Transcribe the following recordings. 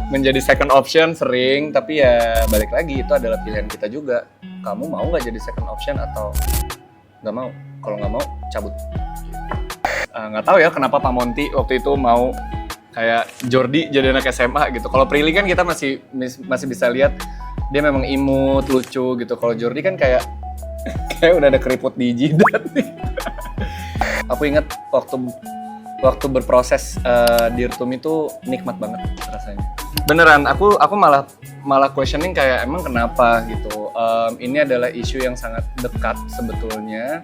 Menjadi second option sering, tapi ya balik lagi itu adalah pilihan kita juga. Kamu mau nggak jadi second option atau nggak mau? Kalau nggak mau, cabut. Nggak tahu ya kenapa Pak Monty waktu itu mau kayak Jordi jadi anak SMA gitu. Kalau Prilly kan kita masih bisa lihat dia memang imut, lucu gitu. Kalau Jordi kan kayak udah ada keriput di jidat nih. Aku ingat waktu berproses Dirtum itu nikmat banget rasanya. Beneran, aku malah questioning kayak emang kenapa gitu. Ini adalah isu yang sangat dekat sebetulnya.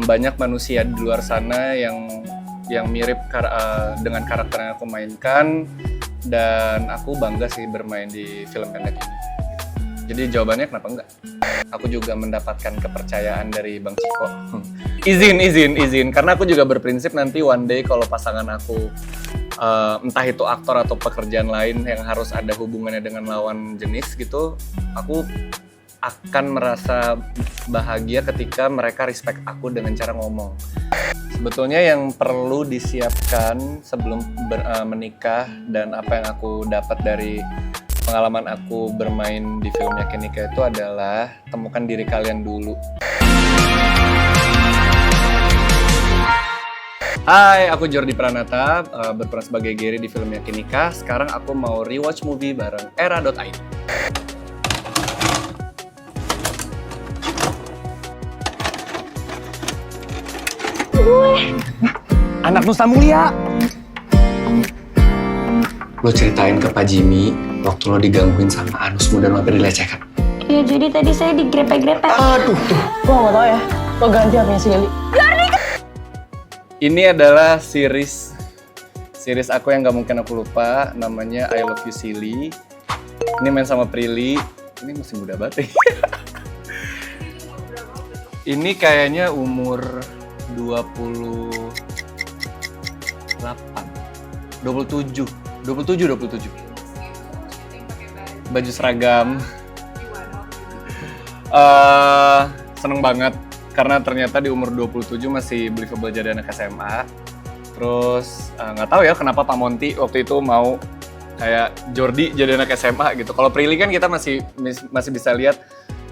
Banyak manusia di luar sana yang mirip dengan karakter yang aku mainkan, dan aku bangga sih bermain di film pendek ini. Jadi jawabannya kenapa enggak? Aku juga mendapatkan kepercayaan dari Bang Ciko. Izin, karena aku juga berprinsip nanti one day kalau pasangan aku entah itu aktor atau pekerjaan lain yang harus ada hubungannya dengan lawan jenis gitu, aku akan merasa bahagia ketika mereka respect aku dengan cara ngomong. Sebetulnya yang perlu disiapkan sebelum menikah dan apa yang aku dapat dari pengalaman aku bermain di film Yakin Nikah itu adalah temukan diri kalian dulu. Hai, aku Jordi Pranata, berperan sebagai Gary di film Yakin Nikah. Sekarang aku mau rewatch movie bareng Era.id. Anak Nusa Mulia. Lo ceritain ke Pak Jimmy waktu lo digangguin sama anusmu dan hampir dilecehkan. Iya, jadi tadi saya digrepe-grepe. Aduh. Gue gak tau ya, lo ganti HP-nya si Lili. Ini adalah series aku yang gak mungkin aku lupa, namanya I Love You Silly. Ini main sama Prilly. Ini masih muda banget ya. Ini kayaknya umur 27. Baju seragam. Seneng banget karena ternyata di umur 27 masih believable jadi anak SMA. Terus nggak tahu ya kenapa Pak Monty waktu itu mau kayak Jordi jadi anak SMA gitu. Kalau Prilly kan kita masih bisa lihat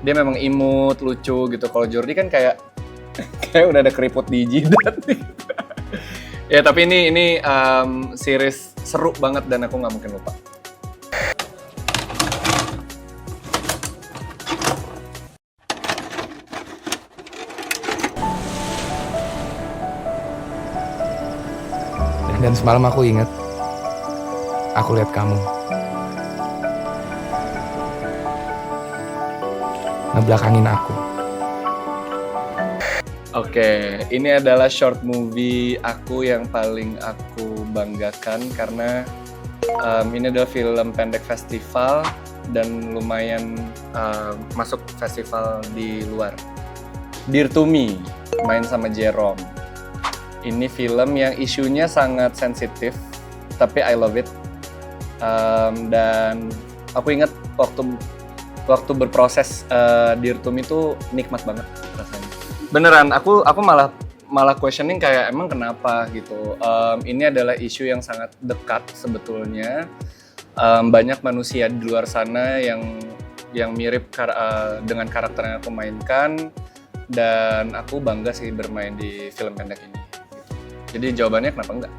dia memang imut, lucu gitu. Kalau Jordi kan kayak udah ada keriput di jidat nih. Ya tapi ini series seru banget dan aku nggak mungkin lupa. Dan semalam aku ingat, aku lihat kamu ngebelakangin aku. Oke, ini adalah short movie aku yang paling aku banggakan karena ini adalah film pendek festival dan lumayan masuk festival di luar. Dear to Me, main sama Jerome. Ini film yang isunya sangat sensitif, tapi I love it. Dan aku ingat waktu berproses Dear to Me itu nikmat banget rasanya. Beneran, aku malah questioning kayak emang kenapa gitu. Ini adalah isu yang sangat dekat sebetulnya. Banyak manusia di luar sana yang mirip dengan karakter yang aku mainkan, dan aku bangga sih bermain di film pendek ini. Jadi jawabannya kenapa enggak?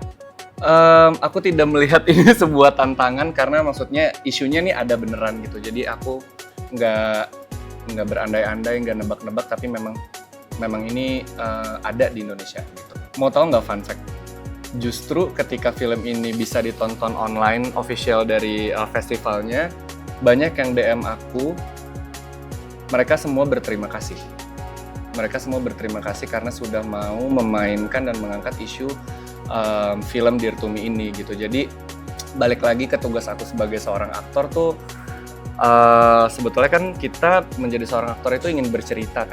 Aku tidak melihat ini sebuah tantangan karena maksudnya isunya nih ada beneran gitu. Jadi aku nggak berandai-andai, nggak nebak-nebak, tapi memang ini ada di Indonesia gitu. Mau tahu nggak fun fact? Justru ketika film ini bisa ditonton online official dari festivalnya, banyak yang DM aku, mereka semua berterima kasih. Mereka semua berterima kasih karena sudah mau memainkan dan mengangkat isu film Dear to Me ini gitu. Jadi balik lagi ke tugas aku sebagai seorang aktor tuh, sebetulnya kan kita menjadi seorang aktor itu ingin bercerita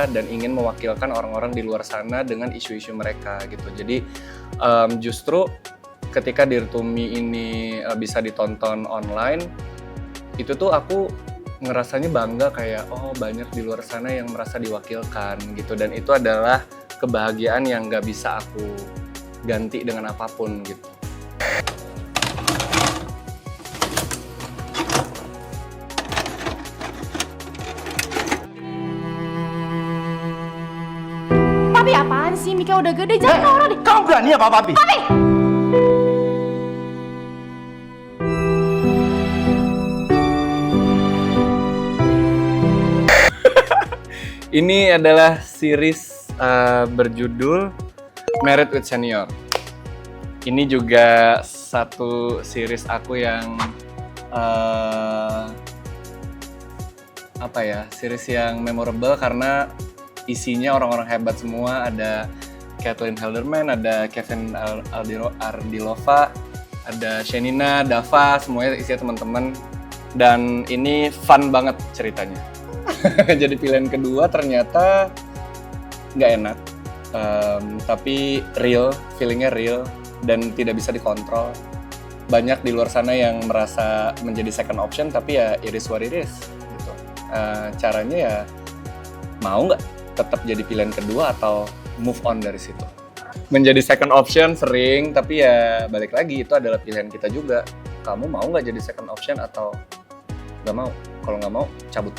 dan ingin mewakilkan orang-orang di luar sana dengan isu-isu mereka gitu. Jadi justru ketika Dear to Me ini bisa ditonton online, itu tuh aku ngerasanya bangga kayak oh banyak di luar sana yang merasa diwakilkan gitu, dan itu adalah kebahagiaan yang nggak bisa aku ganti dengan apapun gitu. apaan sih? Mika udah gede, jangan norak deh. Kamu berani apa, Papi? Ini adalah series berjudul Married with Senior. Ini juga satu series aku yang series yang memorable karena isinya orang-orang hebat semua. Ada Kathleen Halderman, ada Kevin Ardilova, ada Shenina, Dava, semuanya isinya teman-teman. Dan ini fun banget ceritanya. Jadi pilihan kedua ternyata nggak enak, tapi real, feelingnya real dan tidak bisa dikontrol. Banyak di luar sana yang merasa menjadi second option, tapi ya it is what it is gitu. Caranya ya mau nggak tetap jadi pilihan kedua atau move on dari situ. Menjadi second option sering, tapi ya balik lagi itu adalah pilihan kita juga. Kamu mau nggak jadi second option atau nggak mau? Kalau nggak mau, cabut.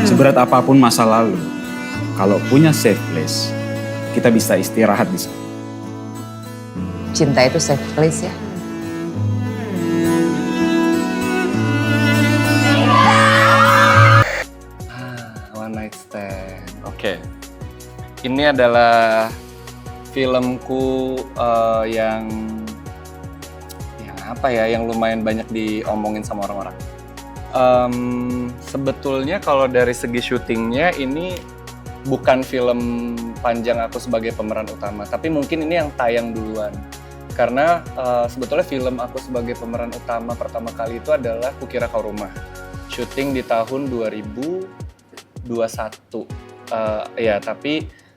Seberat apapun masa lalu, kalau punya safe place, kita bisa istirahat di sana. Cinta itu safe place ya. One Night Stand. Oke. Ini adalah filmku yang lumayan banyak diomongin sama orang-orang. Sebetulnya kalau dari segi syutingnya ini bukan film panjang aku sebagai pemeran utama, tapi mungkin ini yang tayang duluan. Karena sebetulnya film aku sebagai pemeran utama pertama kali itu adalah Kukira Kau Rumah. Syuting di tahun 2021. Tapi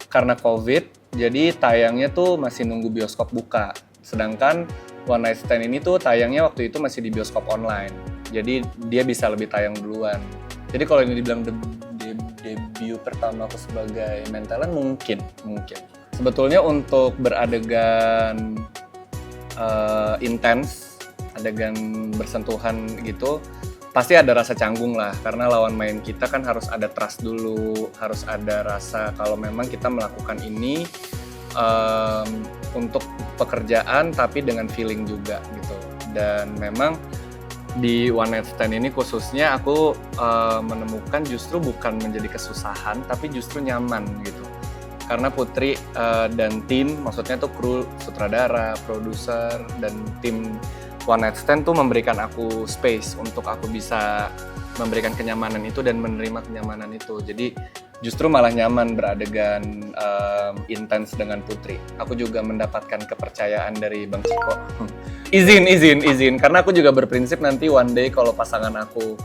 karena COVID, jadi tayangnya tuh masih nunggu bioskop buka. Sedangkan One Night Stand ini tuh tayangnya waktu itu masih di bioskop online. Jadi dia bisa lebih tayang duluan. Jadi kalau ini dibilang debut pertama aku sebagai main talent mungkin. Sebetulnya untuk beradegan intens, adegan bersentuhan gitu, pasti ada rasa canggung lah. Karena lawan main kita kan harus ada trust dulu, harus ada rasa kalau memang kita melakukan ini untuk pekerjaan tapi dengan feeling juga gitu. Dan memang di One Night Stand ini khususnya aku menemukan justru bukan menjadi kesusahan tapi justru nyaman gitu. Karena Putri dan tim, maksudnya tuh kru, sutradara, produser, dan tim One Night Stand tuh memberikan aku space untuk aku bisa memberikan kenyamanan itu dan menerima kenyamanan itu. Jadi justru malah nyaman beradegan intens dengan Putri. Aku juga mendapatkan kepercayaan dari Bang Ciko. Izin. Karena aku juga berprinsip nanti one day kalau pasangan aku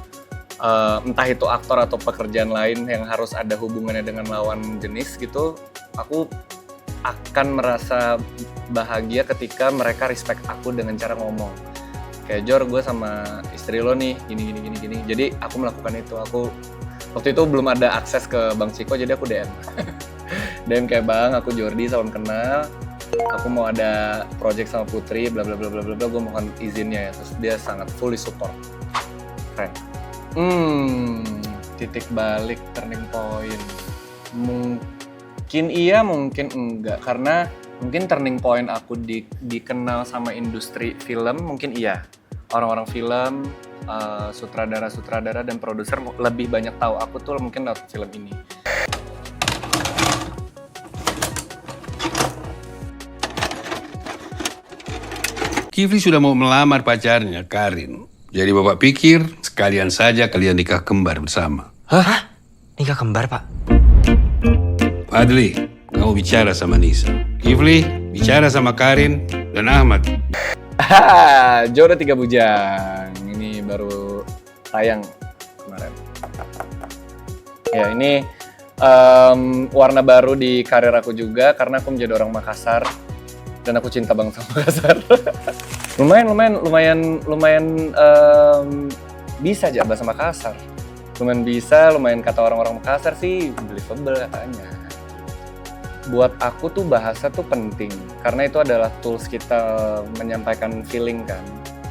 entah itu aktor atau pekerjaan lain yang harus ada hubungannya dengan lawan jenis gitu, aku akan merasa bahagia ketika mereka respect aku dengan cara ngomong. Kayak Jor, gue sama istri lo nih gini. Jadi aku melakukan itu. Aku waktu itu belum ada akses ke Bang Ciko, jadi aku DM. DM kayak Bang, aku Jordi, salam kenal. Aku mau ada project sama Putri, bla bla bla bla bla. Gue mohon izinnya ya. Terus dia sangat fully support. Keren. Titik balik, turning point. Mungkin iya, mungkin enggak. Karena mungkin turning point aku dikenal sama industri film, mungkin iya. Orang-orang film, sutradara dan produser lebih banyak tahu aku tuh mungkin lewat film ini. Kifli sudah mau melamar pacarnya, Karin. Jadi Bapak pikir sekalian saja kalian nikah kembar bersama. Hah? Nikah kembar, Pak? Fadli, kamu bicara sama Nisa. Kifli, bicara sama Karin dan Ahmad. Jodoh 3 bujang. Ini baru tayang kemarin. Ya, ini warna baru di karir aku juga karena aku menjadi orang Makassar dan aku cinta banget sama Makassar. lumayan bisa aja bahasa Makassar. Lumayan kata orang-orang Makassar sih believable katanya. Buat aku tuh bahasa tuh penting karena itu adalah tools kita menyampaikan feeling kan.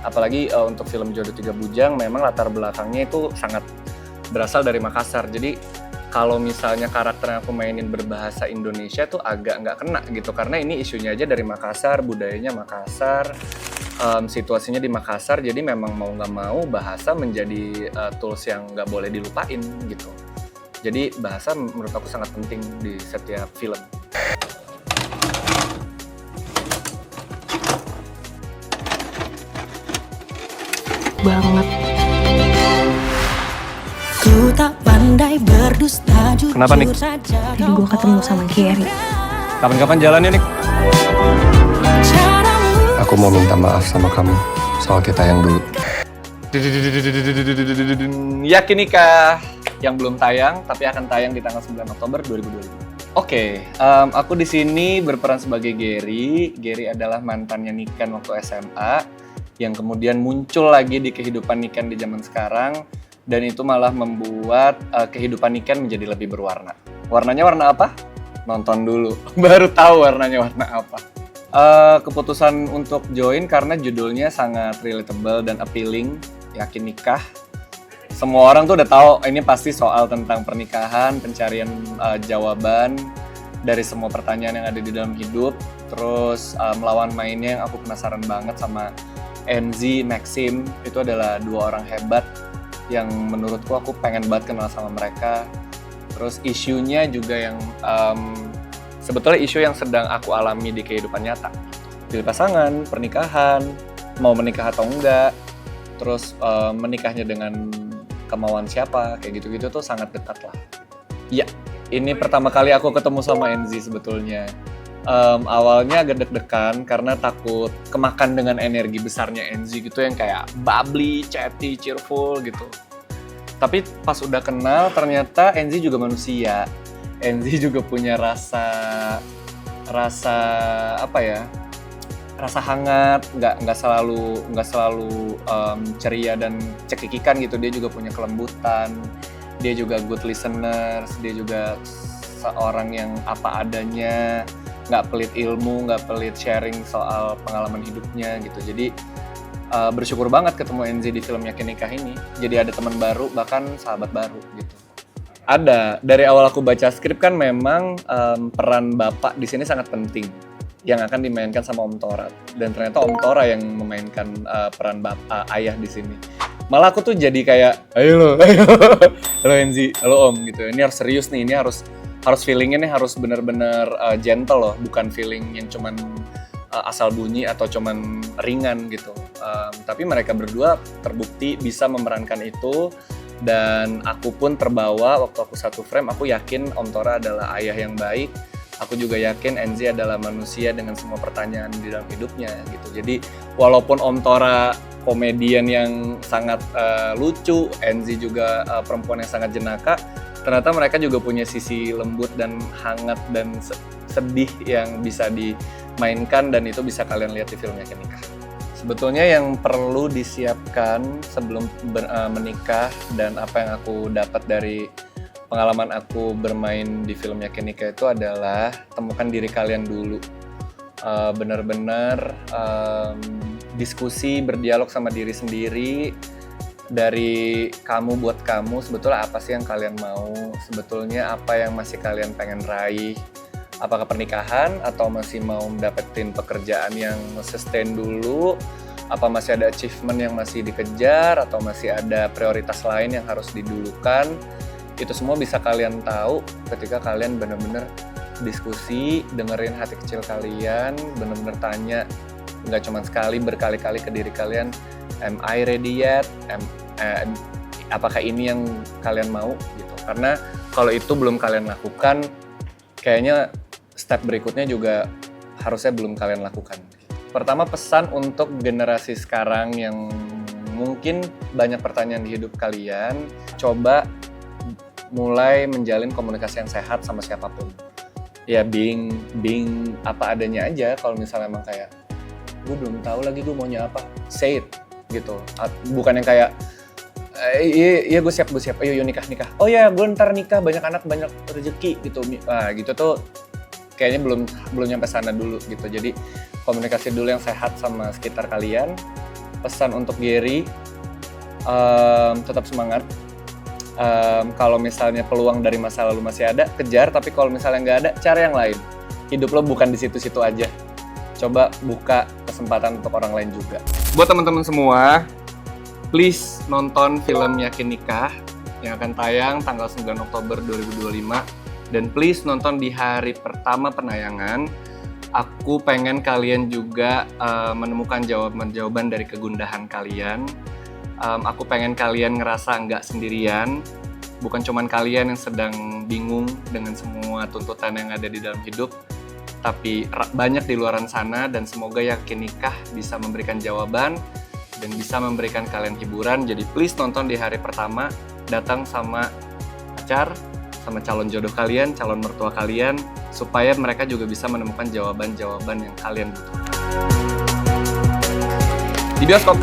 Apalagi untuk film Jodoh Tiga Bujang memang latar belakangnya itu sangat berasal dari Makassar. Jadi kalau misalnya karakter yang aku mainin berbahasa Indonesia tuh agak nggak kena gitu, karena ini isunya aja dari Makassar, budayanya Makassar, situasinya di Makassar. Jadi memang mau nggak mau bahasa menjadi tools yang nggak boleh dilupain gitu. Jadi bahasa menurut aku sangat penting di setiap film. Banget. Ku tak pandai berdusta jujur. Kenapa, Nik? Tadi gue ketemu sama Gary. Kapan-kapan jalan ya, Nik? Aku mau minta maaf sama kamu soal kita yang dulu. Yakin Nikah yang belum tayang, tapi akan tayang di tanggal 9 Oktober 2022. Oke, aku di sini berperan sebagai Gary. Gary adalah mantannya Niken waktu SMA, yang kemudian muncul lagi di kehidupan Niken di zaman sekarang, dan itu malah membuat kehidupan Niken menjadi lebih berwarna. Warnanya warna apa? Nonton dulu, baru tahu warnanya warna apa. Keputusan untuk join karena judulnya sangat relatable dan appealing, Yakin Nikah. Semua orang tuh udah tahu ini pasti soal tentang pernikahan, pencarian jawaban dari semua pertanyaan yang ada di dalam hidup. Terus melawan mainnya yang aku penasaran banget sama Enzi, Maxim, itu adalah dua orang hebat yang menurutku aku pengen banget kenal sama mereka. Terus isunya juga yang sebetulnya isu yang sedang aku alami di kehidupan nyata. Pilih pasangan, pernikahan, mau menikah atau enggak, terus menikahnya dengan kemauan siapa, kayak gitu-gitu tuh sangat dekat lah. Ya, ini pertama kali aku ketemu sama Enzi sebetulnya. Awalnya agak deg-degan karena takut kemakan dengan energi besarnya Enzi gitu yang kayak bubbly, chatty, cheerful gitu. Tapi pas udah kenal ternyata Enzi juga manusia. Enzi juga punya rasa apa ya? Rasa hangat, nggak selalu ceria dan cekikikan gitu. Dia juga punya kelembutan. Dia juga good listeners. Dia juga seorang yang apa adanya, nggak pelit ilmu, nggak pelit sharing soal pengalaman hidupnya gitu. Jadi bersyukur banget ketemu Enzi di film Yakin Nikah ini. Jadi ada teman baru, bahkan sahabat baru gitu. Ada, dari awal aku baca skrip kan memang peran bapak di sini sangat penting yang akan dimainkan sama Om Tora, dan ternyata Om Tora yang memainkan peran bapak ayah di sini. Malah aku tuh jadi kayak ayo lo Enzi, halo Om gitu. Ini harus serius nih, ini harus feelingnya nih harus benar-benar gentle loh, bukan feeling yang cuman asal bunyi atau cuman ringan gitu. Tapi mereka berdua terbukti bisa memerankan itu. Dan aku pun terbawa waktu aku satu frame. Aku yakin Om Tora adalah ayah yang baik. Aku juga yakin Enzi adalah manusia dengan semua pertanyaan di dalam hidupnya gitu. Jadi walaupun Om Tora komedian yang sangat lucu, Enzi juga perempuan yang sangat jenaka, ternyata mereka juga punya sisi lembut dan hangat dan sedih yang bisa dimainkan, dan itu bisa kalian lihat di film Yakin Nikah. Sebetulnya yang perlu disiapkan sebelum menikah dan apa yang aku dapat dari pengalaman aku bermain di film Yakin Nikah itu adalah temukan diri kalian dulu. Benar-benar diskusi, berdialog sama diri sendiri. Dari kamu buat kamu, sebetulnya apa sih yang kalian mau? Sebetulnya apa yang masih kalian pengen raih? Apakah pernikahan atau masih mau dapetin pekerjaan yang sustain dulu? Apa masih ada achievement yang masih dikejar? Atau masih ada prioritas lain yang harus didulukan? Itu semua bisa kalian tahu ketika kalian benar-benar diskusi, dengerin hati kecil kalian, benar-benar tanya, nggak cuma sekali, berkali-kali ke diri kalian, am I ready yet? Apakah ini yang kalian mau? Gitu. Karena kalau itu belum kalian lakukan, kayaknya step berikutnya juga harusnya belum kalian lakukan. Pertama, pesan untuk generasi sekarang yang mungkin banyak pertanyaan di hidup kalian, coba mulai menjalin komunikasi yang sehat sama siapapun. Ya being apa adanya aja. Kalau misalnya emang kayak, gue belum tahu lagi gue maunya apa, say it gitu. Bukan yang kayak, iya gue siap, ayo nikah. Oh ya, gue ntar nikah, banyak anak, banyak rezeki gitu. Nah gitu tuh kayaknya belum nyampe sana dulu gitu. Jadi komunikasi dulu yang sehat sama sekitar kalian. pesan untuk Gary, tetap semangat. Kalau misalnya peluang dari masa lalu masih ada, kejar. Tapi kalau misalnya nggak ada, cari yang lain. Hidup lo bukan di situ-situ aja. Coba buka kesempatan untuk orang lain juga. Buat teman-teman semua, please nonton film Yakin Nikah yang akan tayang tanggal 9 Oktober 2025. Dan please nonton di hari pertama penayangan. Aku pengen kalian juga menemukan jawaban-jawaban dari kegundahan kalian. Aku pengen kalian ngerasa nggak sendirian. Bukan cuman kalian yang sedang bingung dengan semua tuntutan yang ada di dalam hidup, tapi banyak di luaran sana, dan semoga Yakin Nikah bisa memberikan jawaban dan bisa memberikan kalian hiburan. Jadi please nonton di hari pertama, datang sama pacar, sama calon jodoh kalian, calon mertua kalian, supaya mereka juga bisa menemukan jawaban-jawaban yang kalian butuhkan. Di bioskop.